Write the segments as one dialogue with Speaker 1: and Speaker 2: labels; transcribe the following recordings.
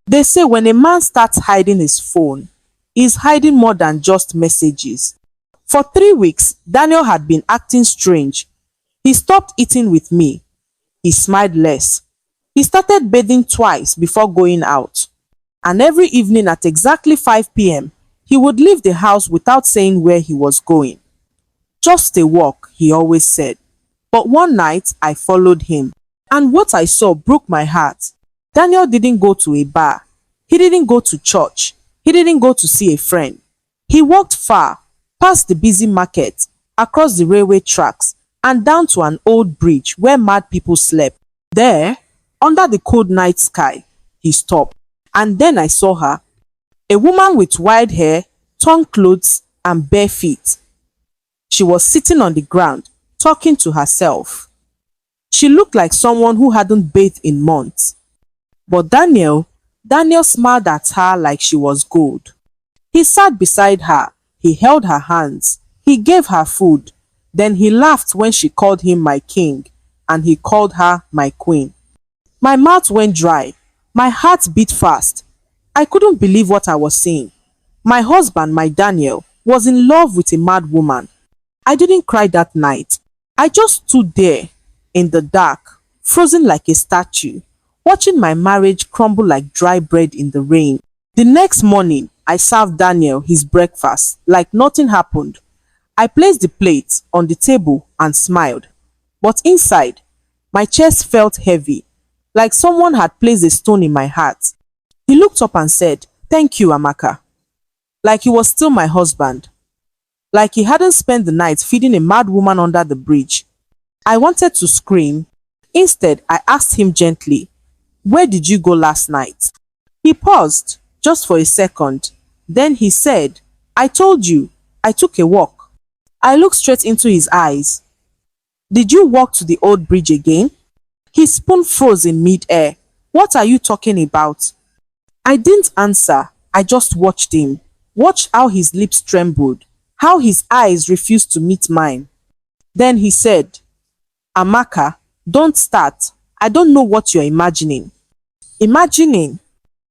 Speaker 1: They say when a man starts hiding his phone, he's hiding more than just messages. For 3 weeks, Daniel had been acting strange. He stopped eating with me. He smiled less. He started bathing twice before going out. And every evening at exactly 5 p.m., he would leave the house without saying where he was going. Just a walk, he always said. But one night, I followed him. And what I saw broke my heart. Daniel didn't go to a bar. He didn't go to church. He didn't go to see a friend. He walked far, past the busy market, across the railway tracks, and down to an old bridge where mad people slept. There, under the cold night sky, he stopped. And then I saw her. A woman with wide hair, torn clothes, and bare feet. She was sitting on the ground, talking to herself. She looked like someone who hadn't bathed in months. But Daniel smiled at her like she was gold. He sat beside her. He held her hands. He gave her food. Then he laughed when she called him my king, and he called her my queen. My mouth went dry. My heart beat fast. I couldn't believe what I was seeing. My husband, my Daniel, was in love with a mad woman. I didn't cry that night. I just stood there in the dark, frozen like a statue, watching my marriage crumble like dry bread in the rain. The next morning, I served Daniel his breakfast like nothing happened. I placed the plate on the table and smiled. But inside, my chest felt heavy, like someone had placed a stone in my heart. He looked up and said, "Thank you, Amaka." Like he was still my husband. Like he hadn't spent the night feeding a mad woman under the bridge. I wanted to scream. Instead, I asked him gently, "Where did you go last night?" He paused, just for a second. Then he said, "I told you, I took a walk." I looked straight into his eyes. "Did you walk to the old bridge again?" His spoon froze in mid-air. "What are you talking about?" I didn't answer. I just watched him. Watched how his lips trembled, how his eyes refused to meet mine. Then he said, "Amaka, don't start. I don't know what you're imagining." Imagining?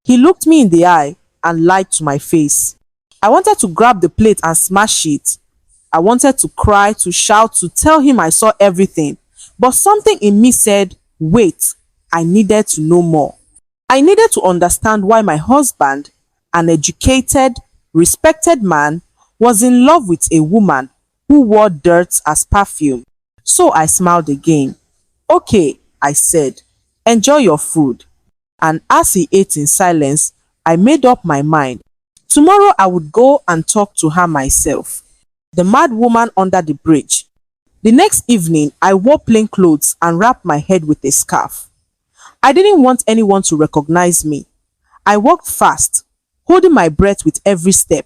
Speaker 1: He looked me in the eye and lied to my face. I wanted to grab the plate and smash it. I wanted to cry, to shout, to tell him I saw everything. But something in me said, wait, I needed to know more. I needed to understand why my husband, an educated, respected man, was in love with a woman who wore dirt as perfume. So I smiled again. "Okay," I said, "enjoy your food." And as he ate in silence, I made up my mind. Tomorrow I would go and talk to her myself. The mad woman under the bridge. The next evening, I wore plain clothes and wrapped my head with a scarf. I didn't want anyone to recognize me. I walked fast, holding my breath with every step.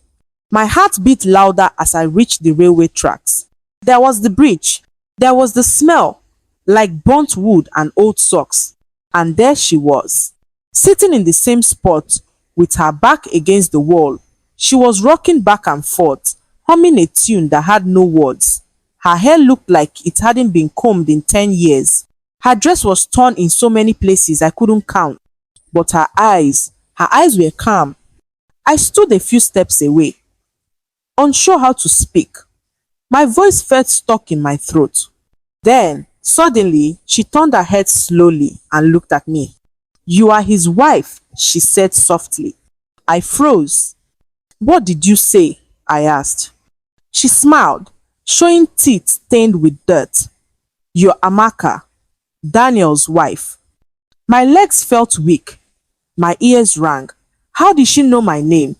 Speaker 1: My heart beat louder as I reached the railway tracks. There was the bridge. There was the smell, like burnt wood and old socks. And there she was, sitting in the same spot with her back against the wall. She was rocking back and forth, humming a tune that had no words. Her hair looked like it hadn't been combed in 10 years. Her dress was torn in so many places I couldn't count. But her eyes were calm. I stood a few steps away, unsure how to speak. My voice felt stuck in my throat. Then, suddenly, she turned her head slowly and looked at me. "You are his wife," she said softly. I froze. "What did you say?" I asked. She smiled, showing teeth stained with dirt. "You're Amaka, Daniel's wife." My legs felt weak. My ears rang. How did she know my name?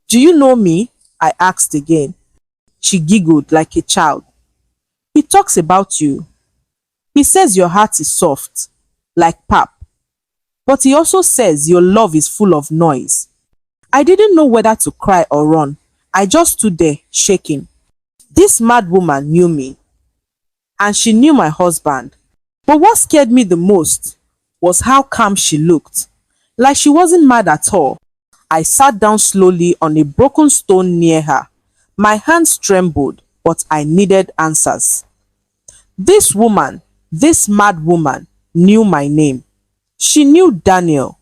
Speaker 1: "Do you know me?" I asked again. She giggled like a child. "He talks about you. He says your heart is soft, like pap. But he also says your love is full of noise." I didn't know whether to cry or run. I just stood there, shaking. This mad woman knew me, and she knew my husband. But what scared me the most was how calm she looked, like she wasn't mad at all. I sat down slowly on a broken stone near her. My hands trembled, but I needed answers. This woman, this mad woman, knew my name. She knew Daniel,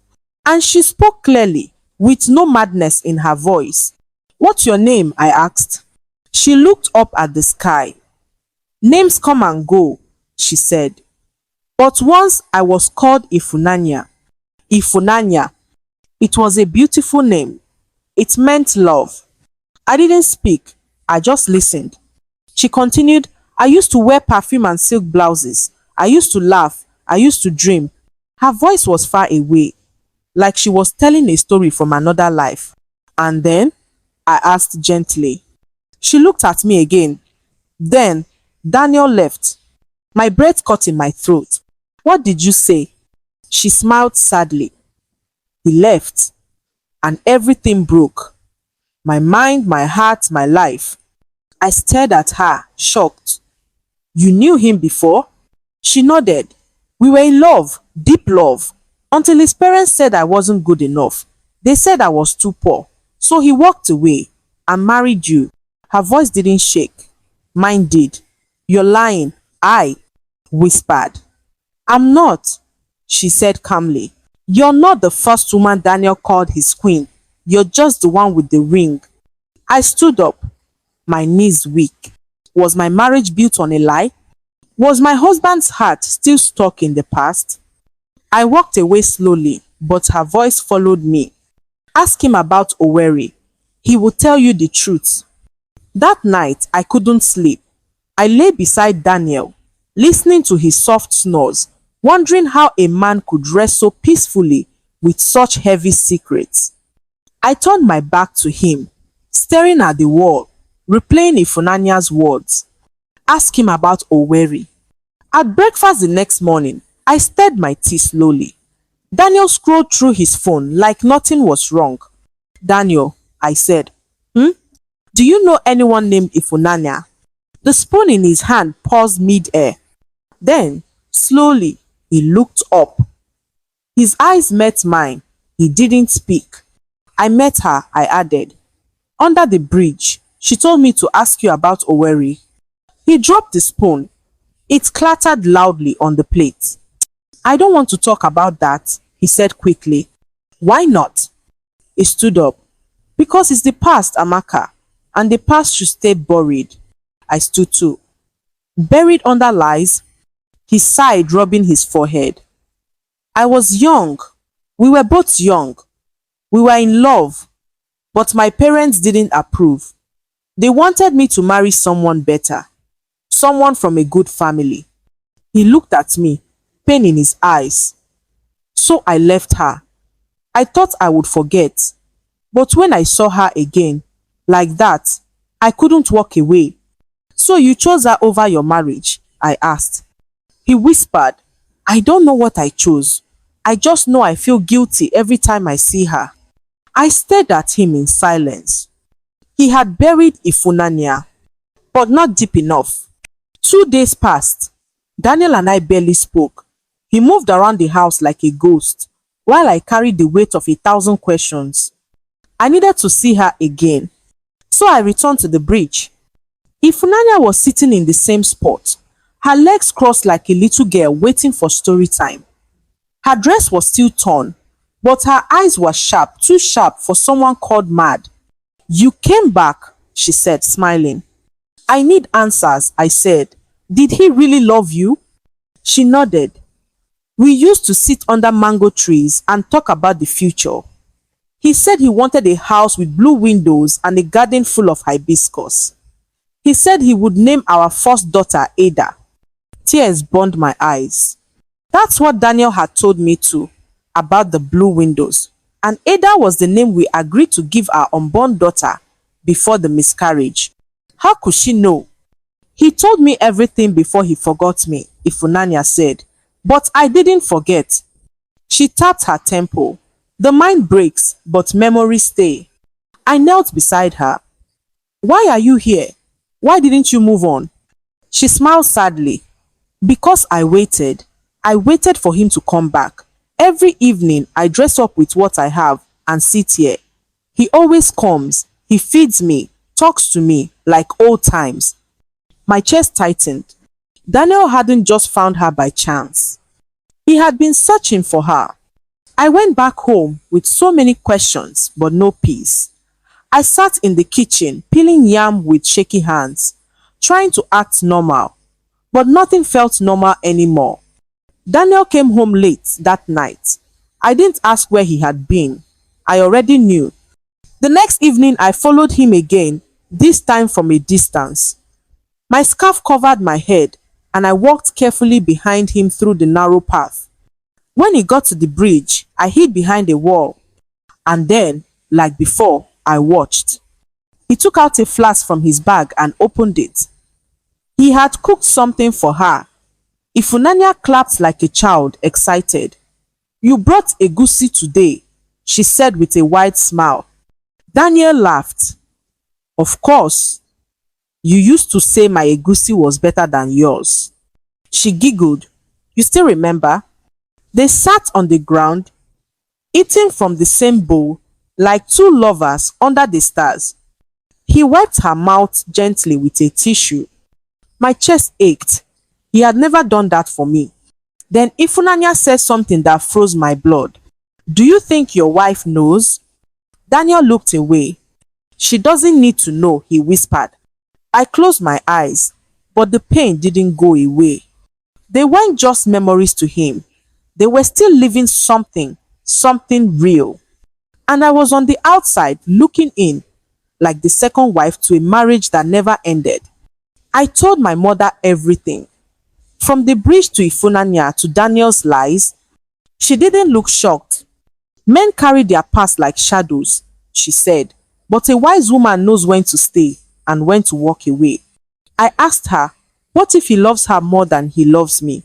Speaker 1: And she spoke clearly, with no madness in her voice. "What's your name?" I asked. She looked up at the sky. "Names come and go," she said. "But once I was called Ifunanya." Ifunanya. It was a beautiful name. It meant love. I didn't speak. I just listened. She continued, "I used to wear perfume and silk blouses. I used to laugh. I used to dream." Her voice was far away, like she was telling a story from another life. "And then?" I asked gently. She looked at me again. "Then Daniel left." My breath caught in my throat. "What did you say?" She smiled sadly. "He left, and everything broke. My mind, my heart, my life." I stared at her, shocked. "You knew him before?" She nodded. "We were in love, deep love, until his parents said I wasn't good enough. They said I was too poor. So he walked away and married you." Her voice didn't shake. Mine did. "You're lying." I whispered. "I'm not," she said calmly. "You're not the first woman Daniel called his queen. You're just the one with the ring." I stood up, my knees weak. Was my marriage built on a lie? Was my husband's heart still stuck in the past? I walked away slowly, but her voice followed me. "Ask him about Oweri. He will tell you the truth." That night, I couldn't sleep. I lay beside Daniel, listening to his soft snores, wondering how a man could rest so peacefully with such heavy secrets. I turned my back to him, staring at the wall, replaying Ifunanya's words. "Ask him about Oweri." At breakfast the next morning, I stirred my tea slowly. Daniel scrolled through his phone like nothing was wrong. "Daniel," I said, "do you know anyone named Ifunanya?" The spoon in his hand paused mid-air. Then, slowly, he looked up. His eyes met mine. He didn't speak. "I met her," I added. "Under the bridge. She told me to ask you about Oweri." He dropped the spoon. It clattered loudly on the plate. "I don't want to talk about that," he said quickly. "Why not?" He stood up. "Because it's the past, Amaka, and the past should stay buried." I stood too. "Buried under lies?" He sighed, rubbing his forehead. "I was young. We were both young. We were in love, but my parents didn't approve. They wanted me to marry someone better, someone from a good family." He looked at me, pain in his eyes. "So I left her. I thought I would forget. But when I saw her again, like that, I couldn't walk away." "So you chose her over your marriage?" I asked. He whispered, "I don't know what I chose. I just know I feel guilty every time I see her." I stared at him in silence. He had buried Ifunanya, but not deep enough. 2 days passed. Daniel and I barely spoke. He moved around the house like a ghost, while I carried the weight of 1,000 questions. I needed to see her again, so I returned to the bridge. Ifunanya was sitting in the same spot, her legs crossed like a little girl waiting for story time. Her dress was still torn, but her eyes were sharp, too sharp for someone called mad. "You came back," she said, smiling. "I need answers," I said. "Did he really love you?" She nodded. "We used to sit under mango trees and talk about the future. He said he wanted a house with blue windows and a garden full of hibiscus. He said he would name our first daughter Ada." Tears burned my eyes. That's what Daniel had told me too, about the blue windows. And Ada was the name we agreed to give our unborn daughter before the miscarriage. How could she know? "He told me everything before he forgot me," Ifunanya said. "But I didn't forget." She tapped her temple. "The mind breaks, but memories stay." I knelt beside her. "Why are you here? Why didn't you move on?" She smiled sadly. "Because I waited. I waited for him to come back. Every evening I dress up with what I have and sit here. He always comes. He feeds me, talks to me like old times." My chest tightened. Daniel hadn't just found her by chance. He had been searching for her. I went back home with so many questions but no peace. I sat in the kitchen peeling yam with shaky hands, trying to act normal, but nothing felt normal anymore. Daniel came home late that night. I didn't ask where he had been. I already knew. The next evening I followed him again, this time from a distance. My scarf covered my head and I walked carefully behind him through the narrow path. When he got to the bridge, I hid behind a wall and then, like before, I watched. He took out a flask from his bag and opened it. He had cooked something for her. Ifunanya clapped like a child, excited. "You brought egusi today," she said with a wide smile. Daniel laughed. "Of course. You used to say my egusi was better than yours." She giggled. "You still remember?" They sat on the ground, eating from the same bowl, like two lovers under the stars. He wiped her mouth gently with a tissue. My chest ached. He had never done that for me. Then Ifunanya said something that froze my blood. "Do you think your wife knows?" Daniel looked away. "She doesn't need to know," he whispered. I closed my eyes, but the pain didn't go away. They weren't just memories to him. They were still living something real. And I was on the outside looking in, like the second wife to a marriage that never ended. I told my mother everything. From the bridge to Ifunanya to Daniel's lies. She didn't look shocked. "Men carry their past like shadows," she said, "but a wise woman knows when to stay and when to walk away." I asked her, what if he loves her more than he loves me?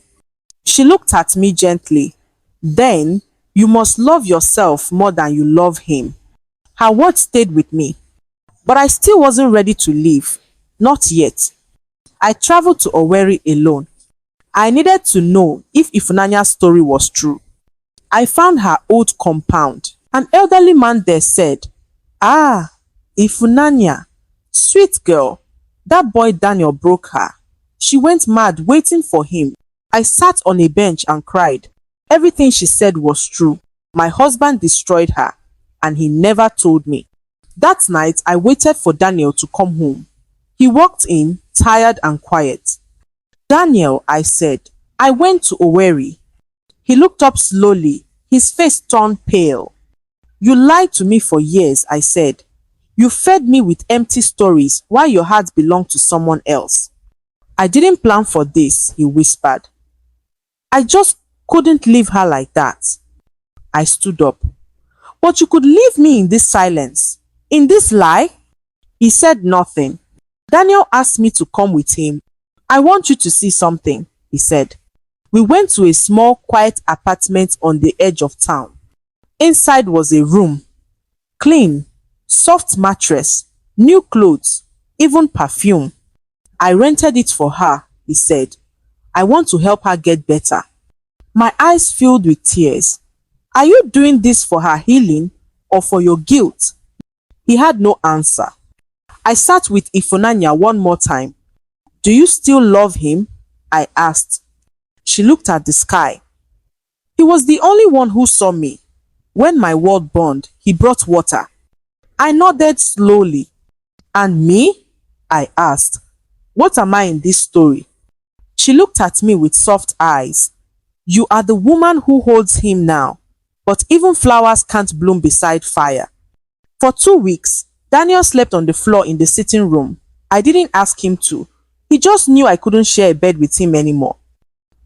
Speaker 1: She looked at me gently. "Then you must love yourself more than you love him." Her words stayed with me. But I still wasn't ready to leave. Not yet. I traveled to Owerri alone. I needed to know if Ifunanya's story was true. I found her old compound. An elderly man there said, "Ah, Ifunanya, sweet girl, that boy Daniel broke her. She went mad waiting for him." I sat on a bench and cried. Everything she said was true. My husband destroyed her, and he never told me. That night, I waited for Daniel to come home. He walked in, tired and quiet. "Daniel," I said, "I went to Owerri." He looked up slowly, his face turned pale. "You lied to me for years," I said. "You fed me with empty stories while your heart belonged to someone else." "I didn't plan for this," he whispered. "I just couldn't leave her like that." I stood up. "But you could leave me in this silence, in this lie?" He said nothing. Daniel asked me to come with him. "I want you to see something," he said. We went to a small, quiet apartment on the edge of town. Inside was a room. Clean, soft mattress, new clothes, even perfume. "I rented it for her," he said. "I want to help her get better." My eyes filled with tears. "Are you doing this for her healing or for your guilt?" He had no answer. I sat with Ifunanya one more time. "Do you still love him?" I asked. She looked at the sky. "He was the only one who saw me. When my world burned, he brought water." I nodded slowly. "And me?" I asked. "What am I in this story?" She looked at me with soft eyes. "You are the woman who holds him now. But even flowers can't bloom beside fire." For 2 weeks, Daniel slept on the floor in the sitting room. I didn't ask him to. He just knew I couldn't share a bed with him anymore.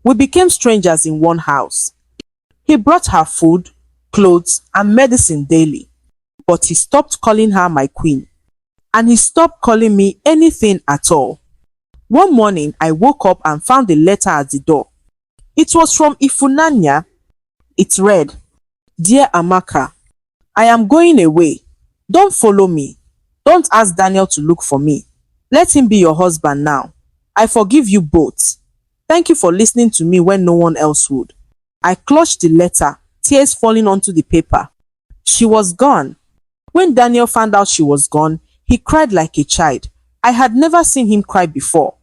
Speaker 1: We became strangers in one house. He brought her food, clothes, and medicine daily. But he stopped calling her my queen. And he stopped calling me anything at all. One morning, I woke up and found a letter at the door. It was from Ifunanya. It read, "Dear Amaka, I am going away. Don't follow me. Don't ask Daniel to look for me. Let him be your husband now. I forgive you both. Thank you for listening to me when no one else would." I clutched the letter, tears falling onto the paper. She was gone. When Daniel found out she was gone, he cried like a child. I had never seen him cry before.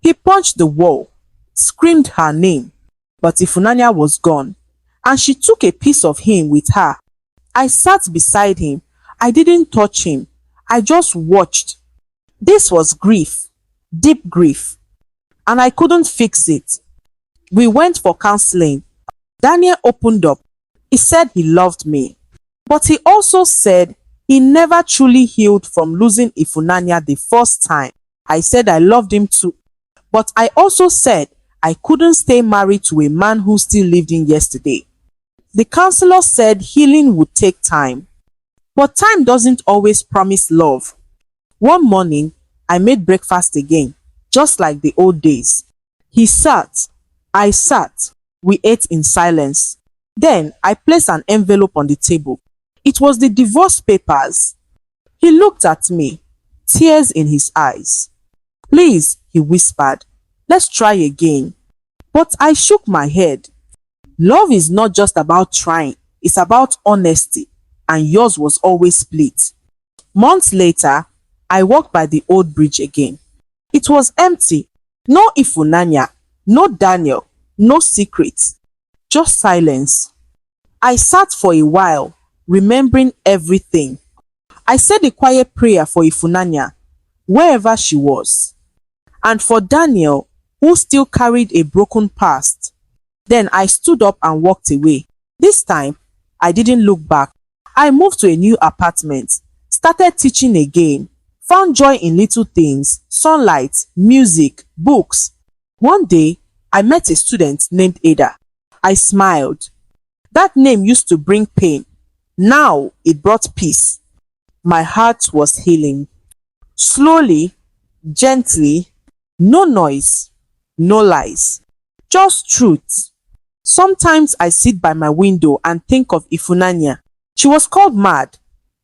Speaker 1: He punched the wall, screamed her name, but Ifunanya was gone. and she took a piece of him with her. I sat beside him. I didn't touch him. I just watched. This was grief, deep grief, and I couldn't fix it. We went for counseling. Daniel opened up. He said he loved me, but he also said he never truly healed from losing Ifunanya the first time. I said I loved him too, but I also said I couldn't stay married to a man who still lived in yesterday. The counselor said healing would take time, but time doesn't always promise love. One morning, I made breakfast again, just like the old days. He sat, I sat, we ate in silence. Then I placed an envelope on the table. It was the divorce papers. He looked at me, tears in his eyes. Please, he whispered, let's try again. But I shook my head. Love is not just about trying, it's about honesty, and yours was always split. Months later, I walked by the old bridge again. It was empty. No Ifunanya, no Daniel, no secrets, just silence. I sat for a while, remembering everything. I said a quiet prayer for Ifunanya, wherever she was, and for Daniel, who still carried a broken past. Then I stood up and walked away. This time, I didn't look back. I moved to a new apartment, started teaching again, found joy in little things, sunlight, music, books. One day, I met a student named Ada. I smiled. That name used to bring pain. Now it brought peace. My heart was healing. Slowly, gently, no noise, no lies, just truth. Sometimes I sit by my window and think of Ifunanya. She was called mad,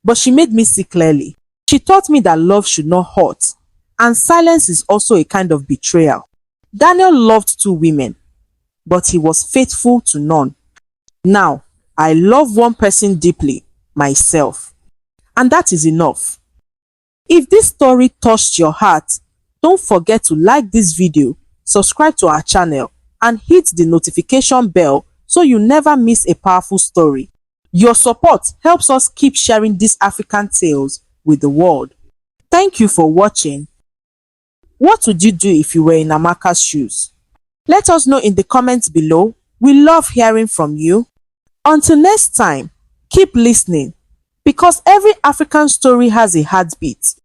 Speaker 1: but she made me see clearly. She taught me that love should not hurt, and silence is also a kind of betrayal. Daniel loved two women, but he was faithful to none. Now, I love one person deeply, myself, and that is enough. If this story touched your heart, don't forget to like this video, subscribe to our channel, and hit the notification bell so you never miss a powerful story. Your support helps us keep sharing these African tales with the world. Thank you for watching. What would you do if you were in Amaka's shoes? Let us know in the comments below. We love hearing from you. Until next time, keep listening, because every African story has a heartbeat.